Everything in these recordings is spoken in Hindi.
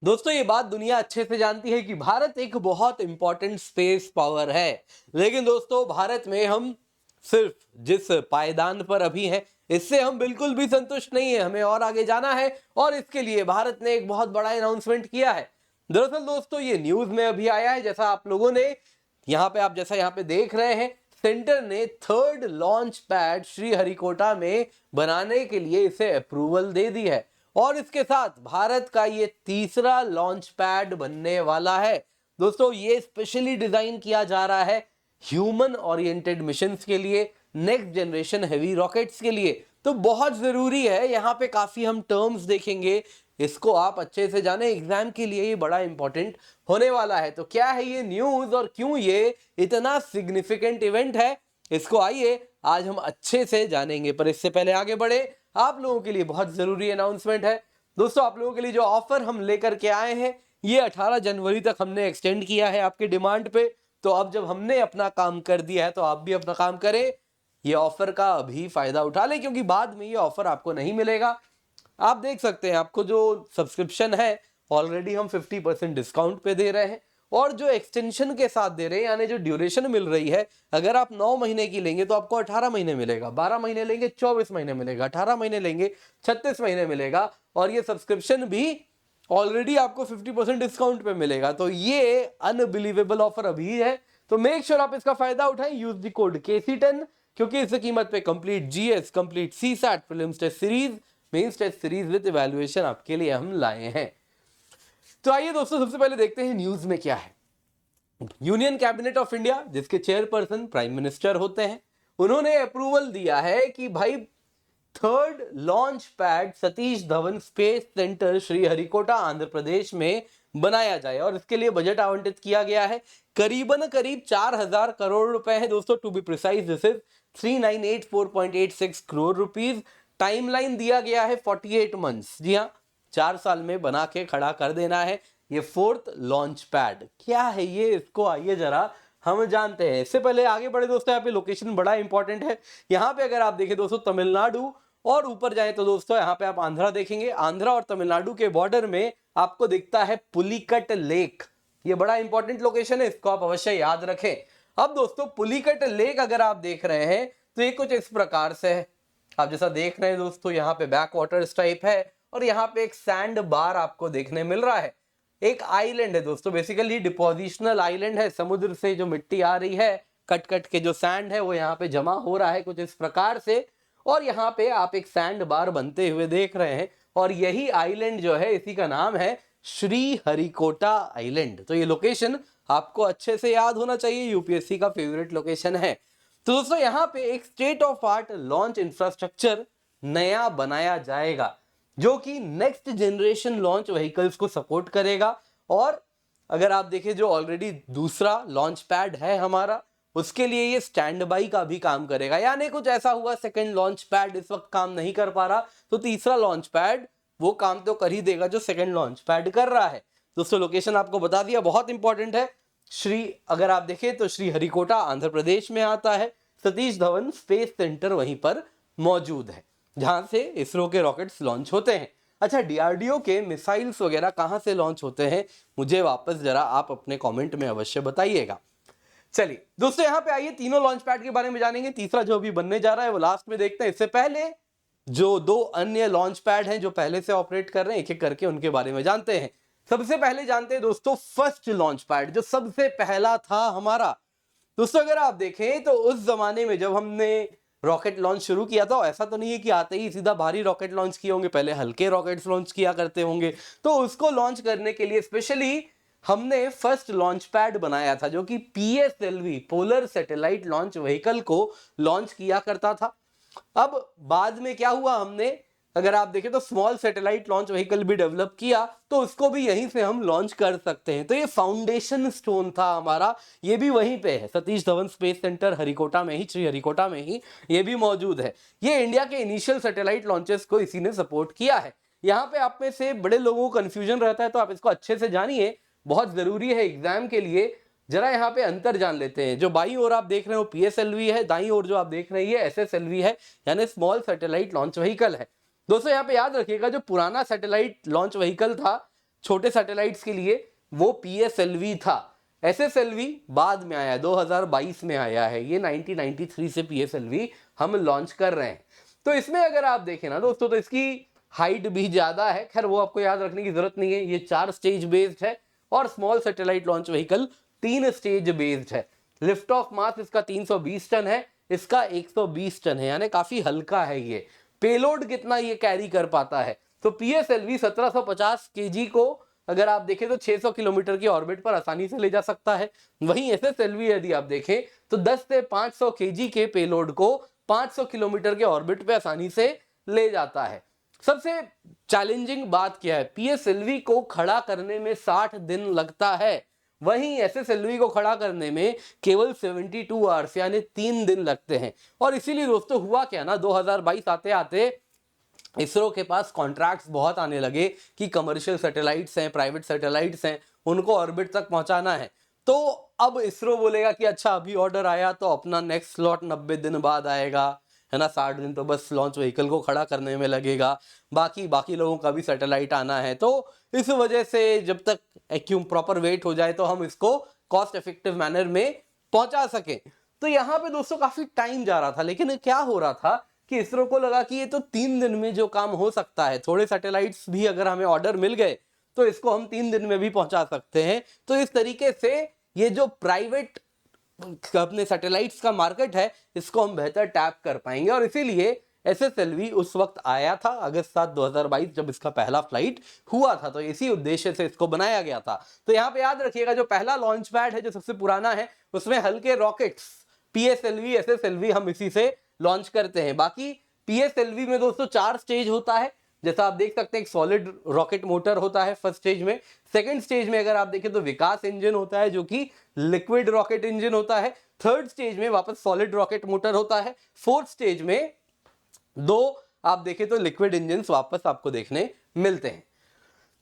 दोस्तों ये बात दुनिया अच्छे से जानती है कि भारत एक बहुत इंपॉर्टेंट स्पेस पावर है। लेकिन दोस्तों भारत में हम सिर्फ जिस पायदान पर अभी हैं इससे हम बिल्कुल भी संतुष्ट नहीं है, हमें और आगे जाना है। और इसके लिए भारत ने एक बहुत बड़ा अनाउंसमेंट किया है। दरअसल दोस्तों ये न्यूज में अभी आया है, जैसा आप लोगों ने आप जैसा यहाँ पे देख रहे हैं, सेंटर ने थर्ड लॉन्च पैड श्रीहरिकोटा में बनाने के लिए इसे अप्रूवल दे दी है। और इसके साथ भारत का ये तीसरा लॉन्च पैड बनने वाला है। दोस्तों ये स्पेशली डिजाइन किया जा रहा है ह्यूमन ओरिएंटेड मिशंस के लिए, नेक्स्ट जनरेशन हेवी रॉकेट्स के लिए। तो बहुत जरूरी है, यहाँ पे काफी हम टर्म्स देखेंगे, इसको आप अच्छे से जाने, एग्जाम के लिए ये बड़ा इंपॉर्टेंट होने वाला है। तो क्या है ये न्यूज और क्यों ये इतना सिग्निफिकेंट इवेंट है, इसको आइए आज हम अच्छे से जानेंगे। पर इससे पहले आगे बढ़े, आप लोगों के लिए बहुत जरूरी अनाउंसमेंट है। दोस्तों आप लोगों के लिए जो ऑफर हम लेकर के आए हैं ये 18 जनवरी तक हमने एक्सटेंड किया है आपके डिमांड पे। तो अब जब हमने अपना काम कर दिया है तो आप भी अपना काम करें, ये ऑफर का अभी फायदा उठा ले, क्योंकि बाद में ये ऑफर आपको नहीं मिलेगा। आप देख सकते हैं आपको जो सब्सक्रिप्शन है ऑलरेडी हम 50% डिस्काउंट पे दे रहे हैं, और जो एक्सटेंशन के साथ दे रहे हैं यानी जो ड्यूरेशन मिल रही है, अगर आप 9 महीने की लेंगे तो आपको 18 महीने मिलेगा, 12 महीने लेंगे 24 महीने मिलेगा, 18 महीने लेंगे 36 महीने मिलेगा, और ये सब्सक्रिप्शन भी ऑलरेडी आपको 50% डिस्काउंट पे मिलेगा। तो ये अनबिलीवेबल ऑफर अभी है, तो मेक श्योर आप इसका फायदा उठाएं। यूज द कोड KC10, क्योंकि इस कीमत पे complete GS, complete CSAT prelims test series, mains test series with evaluation आपके लिए हम लाए हैं। तो आइए दोस्तों सबसे पहले देखते हैं न्यूज में क्या है। यूनियन कैबिनेट ऑफ इंडिया, जिसके चेयरपर्सन प्राइम मिनिस्टर होते हैं, उन्होंने अप्रूवल दिया है कि भाई third launch pad Satish Dhawan space centre Sriharikota Andhra Pradesh में बनाया जाए, और इसके लिए बजट आवंटित किया गया है करीब 4000 करोड़ रुपए है। दोस्तों to be precise this is 3984.86 crore rupees. Timeline दिया गया है 48 मंथ्स। जी हाँ, 4 साल में बना के खड़ा कर देना है ये फोर्थ लॉन्च पैड। क्या है ये, इसको आइए जरा हम जानते हैं। इससे पहले आगे बढ़े दोस्तों, यहाँ पे लोकेशन बड़ा इंपॉर्टेंट है। यहाँ पे अगर आप देखें दोस्तों तमिलनाडु, और ऊपर जाए तो दोस्तों यहाँ पे आप आंध्रा देखेंगे। आंध्रा और तमिलनाडु के बॉर्डर में आपको दिखता है पुलिकट लेक। ये बड़ा इंपॉर्टेंट लोकेशन है, इसको आप अवश्य याद रखें। अब दोस्तों पुलिकट लेक अगर आप देख रहे हैं तो ये कुछ इस प्रकार से है। आप जैसा देख रहे हैं दोस्तों, यहाँ पे बैक वाटर्स टाइप है, और यहाँ पे एक सैंड बार आपको देखने मिल रहा है। एक आइलैंड है दोस्तों, बेसिकली डिपोजिशनल आइलैंड है। समुद्र से जो मिट्टी आ रही है, कट कट के जो सैंड है वो यहाँ पे जमा हो रहा है कुछ इस प्रकार से, और यहाँ पे आप एक सैंड बार बनते हुए देख रहे हैं। और यही आइलैंड जो है इसी का नाम है श्रीहरिकोटा आइलैंड। तो ये लोकेशन आपको अच्छे से याद होना चाहिए, यूपीएससी का फेवरेट लोकेशन है। तो दोस्तों यहाँ पे एक state of art launch infrastructure नया बनाया जाएगा, जो कि नेक्स्ट जनरेशन लॉन्च व्हीकल्स को सपोर्ट करेगा। और अगर आप देखें जो ऑलरेडी दूसरा लॉन्च पैड है हमारा, उसके लिए ये स्टैंड बाई का भी काम करेगा। यानी कुछ ऐसा हुआ सेकंड लॉन्च पैड इस वक्त काम नहीं कर पा रहा, तो तीसरा लॉन्च पैड वो काम तो कर ही देगा जो सेकंड लॉन्च पैड कर रहा है। दोस्तों लोकेशन आपको बता दिया, बहुत इंपॉर्टेंट है। अगर आप देखें तो श्रीहरिकोटा आंध्र प्रदेश में आता है। सतीश धवन स्पेस सेंटर वहीं पर मौजूद है जहां से इसरो के रॉकेट्स लॉन्च होते हैं। अच्छा, डीआरडीओ के मिसाइल्स वगैरह कहां से लॉन्च होते हैं, मुझे वापस जरा आप अपने कमेंट में अवश्य बताइएगा। चलिए दोस्तों यहाँ पे आइए तीनों लॉन्च पैड के बारे में जानेंगे। तीसरा जो अभी बनने जा रहा है वो लास्ट में देखते हैं। इससे पहले जो दो अन्य लॉन्च पैड हैं जो पहले से ऑपरेट कर रहे हैं, एक एक करके उनके बारे में जानते हैं। सबसे पहले जानते हैं दोस्तों फर्स्ट लॉन्च पैड, जो सबसे पहला था हमारा। दोस्तों अगर आप देखें तो उस जमाने में जब हमने रॉकेट लॉन्च शुरू किया था, ऐसा तो नहीं है कि आते ही सीधा भारी रॉकेट लॉन्च किए होंगे, पहले हल्के रॉकेट्स लॉन्च किया करते होंगे। तो उसको लॉन्च करने के लिए स्पेशली हमने फर्स्ट लॉन्च पैड बनाया था, जो कि PSLV polar satellite launch vehicle को लॉन्च किया करता था। अब बाद में क्या हुआ, हमने अगर आप देखें तो स्मॉल सैटेलाइट लॉन्च व्हीकल भी डेवलप किया, तो उसको भी यहीं से हम लॉन्च कर सकते हैं। तो ये फाउंडेशन स्टोन था हमारा, ये भी वहीं पे है, सतीश धवन स्पेस सेंटर हरिकोटा में ही, श्रीहरिकोटा में ही ये भी मौजूद है। ये इंडिया के इनिशियल सैटेलाइट लॉन्चेस को इसी ने सपोर्ट किया है। यहाँ पे आप में से बड़े लोगों को कंफ्यूजन रहता है, तो आप इसको अच्छे से जानिए, बहुत जरूरी है एग्जाम के लिए। जरा यहाँ पे अंतर जान लेते हैं। जो बाईं ओर आप देख रहे हो PSLV है, दाईं ओर जो आप देख रहे हैं ये SSLV है, यानी स्मॉल सैटेलाइट लॉन्च व्हीकल है। दोस्तों यहाँ पे याद रखिएगा, जो पुराना सैटेलाइट लॉन्च व्हीकल था छोटे सैटेलाइट्स के लिए वो PSLV था। SSLV बाद में आया, 2022 में आया है। ये 1993 से PSLV हम लॉन्च कर रहे हैं। तो इसमें अगर आप देखें ना दोस्तों, तो इसकी हाइट भी ज्यादा है। खैर वो आपको याद रखने की जरूरत नहीं है। ये 4 स्टेज बेस्ड है और small satellite launch vehicle 3 stage based है। लिफ्ट ऑफ मास इसका 320 टन है, इसका 120 टन है, यानी काफी हल्का है ये। पेलोड कितना ये कैरी कर पाता है, तो PSLV 1750 kg को अगर आप देखें तो 600 किलोमीटर की ऑर्बिट पर आसानी से ले जा सकता है। वहीं SSLV यदि आप देखें तो 10 से 500 kg के पेलोड को 500 किलोमीटर के ऑर्बिट पे आसानी से ले जाता है। सबसे चैलेंजिंग बात क्या है, PSLV को खड़ा करने में 60 दिन लगता है, वहीं SSLV को खड़ा करने में केवल 72 आवर्स यानी 3 दिन लगते हैं। और इसीलिए दोस्तों हुआ क्या ना, 2022 आते आते इसरो के पास कॉन्ट्रैक्ट्स बहुत आने लगे कि कमर्शियल सैटेलाइट्स हैं, प्राइवेट सैटेलाइट्स हैं, उनको ऑर्बिट तक पहुंचाना है। तो अब इसरो बोलेगा कि अच्छा अभी ऑर्डर आया तो अपना नेक्स्ट स्लॉट 90 दिन बाद आएगा, है ना। 60 दिन तो बस लॉन्च व्हीकल को खड़ा करने में लगेगा, बाकी लोगों का भी सैटेलाइट आना है। तो इस वजह से जब तक एक्यूम प्रॉपर वेट हो जाए तो हम इसको कॉस्ट इफेक्टिव मैनर में पहुंचा सकें। तो यहाँ पे दोस्तों काफी टाइम जा रहा था, लेकिन क्या हो रहा था कि इसरो को लगा कि ये तो 3 दिन में जो काम हो सकता है, थोड़े सैटेलाइट्स भी अगर हमें ऑर्डर मिल गए तो इसको हम 3 दिन में भी पहुंचा सकते हैं। तो इस तरीके से ये जो प्राइवेट अपने सैटेलाइट्स का मार्केट है, इसको हम बेहतर टैप कर पाएंगे। और इसीलिए SSLV उस वक्त आया था, अगस्त 7 2022, जब इसका पहला फ्लाइट हुआ था। तो इसी उद्देश्य से इसको बनाया गया था। तो यहाँ पे याद रखिएगा, जो पहला लॉन्च पैड है जो सबसे पुराना है, उसमें हल्के रॉकेट्स PSLV SSLV हम इसी से लॉन्च करते हैं। बाकी PSLV में दोस्तों 4 स्टेज होता है, जैसा आप देख सकते हैं। एक सॉलिड रॉकेट मोटर होता है फर्स्ट स्टेज में। सेकंड स्टेज में अगर आप देखें तो विकास इंजन होता है जो कि लिक्विड रॉकेट इंजन होता है। थर्ड स्टेज में वापस सॉलिड रॉकेट मोटर होता है। फोर्थ स्टेज में 2 आप देखें तो लिक्विड इंजन वापस आपको देखने मिलते हैं।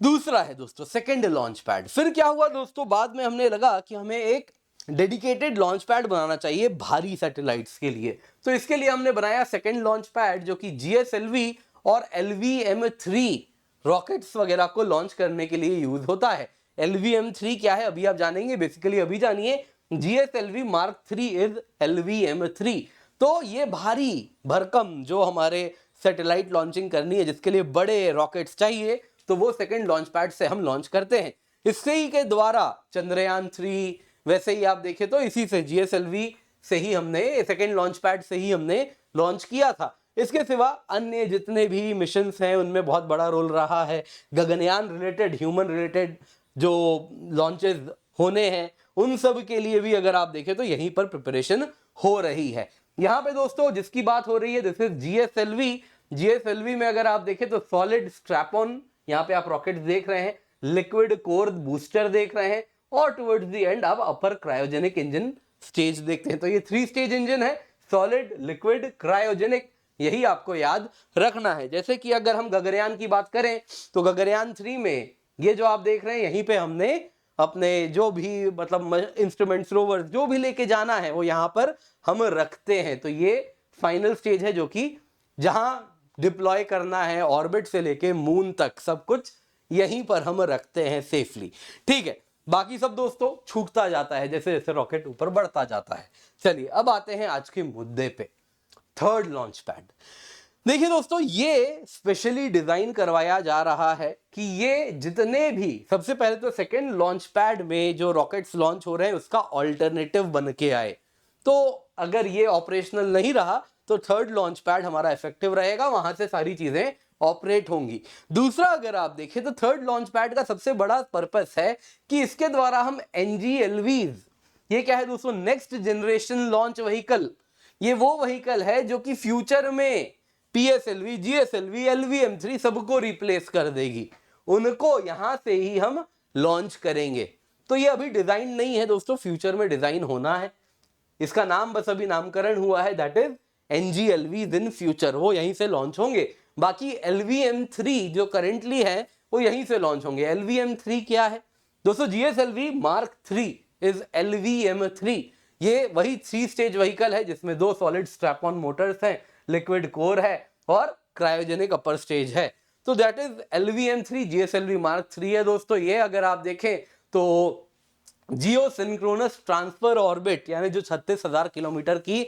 दूसरा है दोस्तों सेकंड लॉन्च पैड। फिर क्या हुआ दोस्तों, बाद में हमने लगा कि हमें एक डेडिकेटेड लॉन्च पैड बनाना चाहिए भारी सैटेलाइट्स के लिए। तो इसके लिए हमने बनाया सेकंड लॉन्च पैड, जो कि GSLV और LVM-3 रॉकेट्स वगैरह को लॉन्च करने के लिए यूज होता है। LVM-3 क्या है अभी आप जानेंगे, बेसिकली अभी जानिए। GSLV Mark 3 is LVM-3। तो ये भारी भरकम जो हमारे सैटेलाइट लॉन्चिंग करनी है, जिसके लिए बड़े रॉकेट्स चाहिए, तो वो सेकंड लॉन्च पैड से हम लॉन्च करते हैं। इससे ही के द्वारा चंद्रयान 3, वैसे ही आप देखें तो इसी से GSLV से ही हमने, सेकंड लॉन्च पैड से ही हमने लॉन्च किया था। इसके सिवा अन्य जितने भी मिशंस हैं उनमें बहुत बड़ा रोल रहा है। गगनयान रिलेटेड, ह्यूमन रिलेटेड जो लॉन्चेस होने हैं, उन सब के लिए भी अगर आप देखें तो यहीं पर प्रिपरेशन हो रही है। यहाँ पे दोस्तों जिसकी बात हो रही है, दिस इज GSLV। GSLV में अगर आप देखें तो सॉलिड स्ट्रैप ऑन, यहाँ पे आप रॉकेट देख रहे हैं, लिक्विड कोर बूस्टर देख रहे हैं, और टुवर्ड्स द एंड आप अपर क्रायोजेनिक इंजन स्टेज देखते हैं। तो ये 3 स्टेज इंजन है, सॉलिड, लिक्विड, क्रायोजेनिक, यही आपको याद रखना है। जैसे कि अगर हम गगनयान की बात करें तो गगनयान 3 में ये जो आप देख रहे हैं, यहीं पे हमने अपने जो भी मतलब इंस्ट्रूमेंट्स, रोवर्स जो भी लेके जाना है वो यहाँ पर हम रखते हैं। तो ये फाइनल स्टेज है जो कि जहां डिप्लॉय करना है, ऑर्बिट से लेके मून तक सब कुछ यहीं पर हम रखते हैं सेफली। ठीक है, बाकी सब दोस्तों छूटता जाता है जैसे जैसे रॉकेट ऊपर बढ़ता जाता है। चलिए अब आते हैं आज के मुद्दे पे, थर्ड लॉन्च पैड। देखिए दोस्तों, ये स्पेशली डिजाइन करवाया जा रहा है कि ये जितने भी, सबसे पहले तो सेकंड लॉन्च पैड में जो रॉकेट्स लॉन्च हो रहे हैं उसका ऑल्टरनेटिव बन के आए। तो अगर ये ऑपरेशनल नहीं रहा तो थर्ड लॉन्च पैड हमारा इफेक्टिव रहेगा, वहां से सारी चीजें ऑपरेट होंगी। दूसरा अगर आप देखें तो थर्ड लॉन्च पैड का सबसे बड़ा पर्पस है कि इसके द्वारा हम NGLVs, ये क्या है दोस्तों, नेक्स्ट जनरेशन लॉन्च व्हीकल, ये वो व्हीकल है जो कि फ्यूचर में PSLV, GSLV, LVM-3 सबको रिप्लेस कर देगी। उनको यहां से ही हम लॉन्च करेंगे। तो ये अभी डिजाइन नहीं है दोस्तों, फ्यूचर में डिजाइन होना है। इसका नाम बस अभी नामकरण हुआ है, that is NGLVs in future, वो यहीं से लॉन्च होंगे। बाकी LVM-3 जो करेंटली है वो यहीं से लॉन्च होंगे। LVM-3 क्या है दोस्तों, GSLV Mark 3 इज LVM-3। ये वही 3 स्टेज व्हीकल है जिसमें 2 सॉलिड स्ट्रैप ऑन मोटर्स हैं, लिक्विड कोर है और क्रायोजेनिक अपर स्टेज है। तो that is LVM3 GSLV Mark 3 है दोस्तों। ये अगर आप देखें तो जियो सिंक्रोनस ट्रांसफर ऑर्बिट, यानी जो 36,000 किलोमीटर की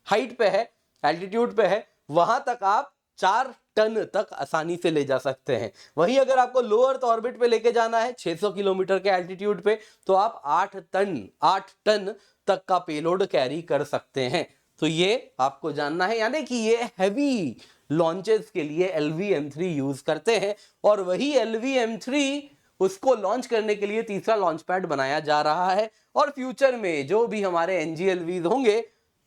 हाइट पे है, एल्टीट्यूड पे है, वहां तक आप 4 टन तक आसानी से ले जा सकते हैं। वहीं अगर आपको लो अर्थ ऑर्बिट पे लेके जाना है 600 किलोमीटर के एल्टीट्यूड पे, तो आप 8 टन तक का पेलोड कैरी कर सकते हैं। तो ये आपको जानना है, यानी कि ये हैवी लॉन्चेस के लिए LVM3 यूज करते हैं, और वही LVM3 उसको लॉन्च करने के लिए तीसरा लॉन्च पैड बनाया जा रहा है। और फ्यूचर में जो भी हमारे NGLVs होंगे,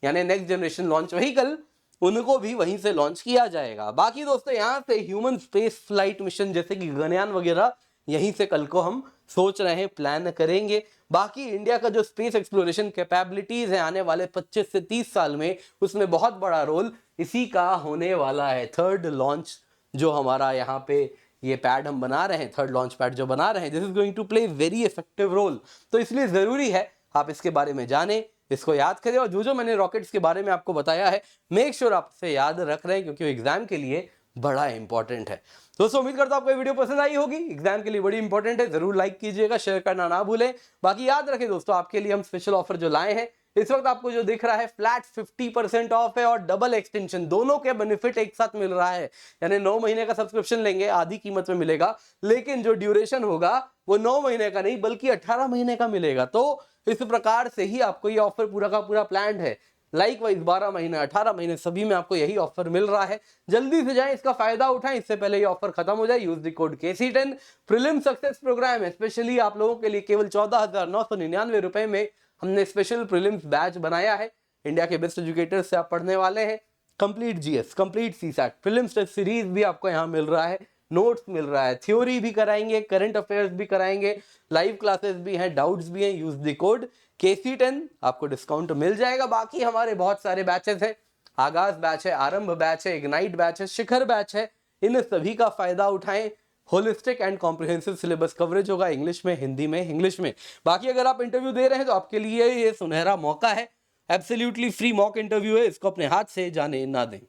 यानी नेक्स्ट जनरेशन लॉन्च व्हीकल, उनको भी वहीं से लॉन्च किया जाएगा। बाकी दोस्तों यहां से ह्यूमन स्पेस फ्लाइट मिशन जैसे कि गगनयान वगैरह यहीं से कल को हम सोच रहे हैं, प्लान करेंगे। बाकी इंडिया का जो स्पेस एक्सप्लोरेशन कैपेबिलिटीज है आने वाले 25 से 30 साल में, उसमें बहुत बड़ा रोल इसी का होने वाला है। थर्ड लॉन्च जो हमारा यहाँ पे ये पैड हम बना रहे हैं, थर्ड लॉन्च पैड जो बना रहे हैं, this is going to play very effective role. तो इसलिए जरूरी है आप इसके बारे में जानें, इसको याद करें, और जो मैंने रॉकेट्स के बारे में आपको बताया है मेक श्योर आप इसे याद रख रहे हैं, क्योंकि एग्जाम के लिए बड़ा इंपॉर्टेंट है। दोस्तों उम्मीद करता हूं आपको वीडियो पसंद आई होगी, एग्जाम के लिए बड़ी इंपॉर्टेंट है, जरूर लाइक कीजिएगा, शेयर करना ना भूलें। बाकी याद रखें दोस्तों, आपके लिए हम स्पेशल ऑफर जो लाए हैं, इस वक्त आपको जो दिख रहा है फ्लैट 50% ऑफ है, और डबल एक्सटेंशन, दोनों के बेनिफिट एक साथ मिल रहा है। यानी 9 महीने का सब्सक्रिप्शन लेंगे आधी कीमत में मिलेगा, लेकिन जो ड्यूरेशन होगा वो 9 महीने का नहीं बल्कि 18 महीने का मिलेगा। तो इस प्रकार से ही आपको ये ऑफर पूरा का पूरा प्लान है। लाइक वाइज 12 महीने 18 महीने सभी में आपको यही ऑफर मिल रहा है। जल्दी से जाएं, इसका फायदा उठाएं, इससे पहले ये ऑफर खत्म हो जाए। Use the code KC10। Prelim success program है स्पेशली आप लोगों के लिए, केवल 14,999 रुपए में हमने स्पेशल प्रीलिम्स बैच बनाया है। इंडिया के बेस्ट एजुकेटर्स से आप पढ़ने वाले हैं। Complete GS, complete CSAT, prelims test series भी आपको यहाँ मिल रहा है, नोट्स मिल रहा है, थ्योरी भी कराएंगे, करंट अफेयर्स भी कराएंगे, लाइव क्लासेस भी हैं, डाउट्स भी हैं। यूज द कोड KC10, आपको डिस्काउंट मिल जाएगा। बाकी हमारे बहुत सारे बैचेस हैं, आगाज बैच है, आरंभ बैच है, इग्नाइट बैच है, शिखर बैच है, इन सभी का फायदा उठाएं। Holistic and comprehensive syllabus coverage होगा, इंग्लिश में, हिंदी में, इंग्लिश में। बाकी अगर आप इंटरव्यू दे रहे हैं तो आपके लिए ये सुनहरा मौका है, एब्सोल्युटली फ्री मॉक इंटरव्यू है, इसको अपने हाथ से जाने ना दें।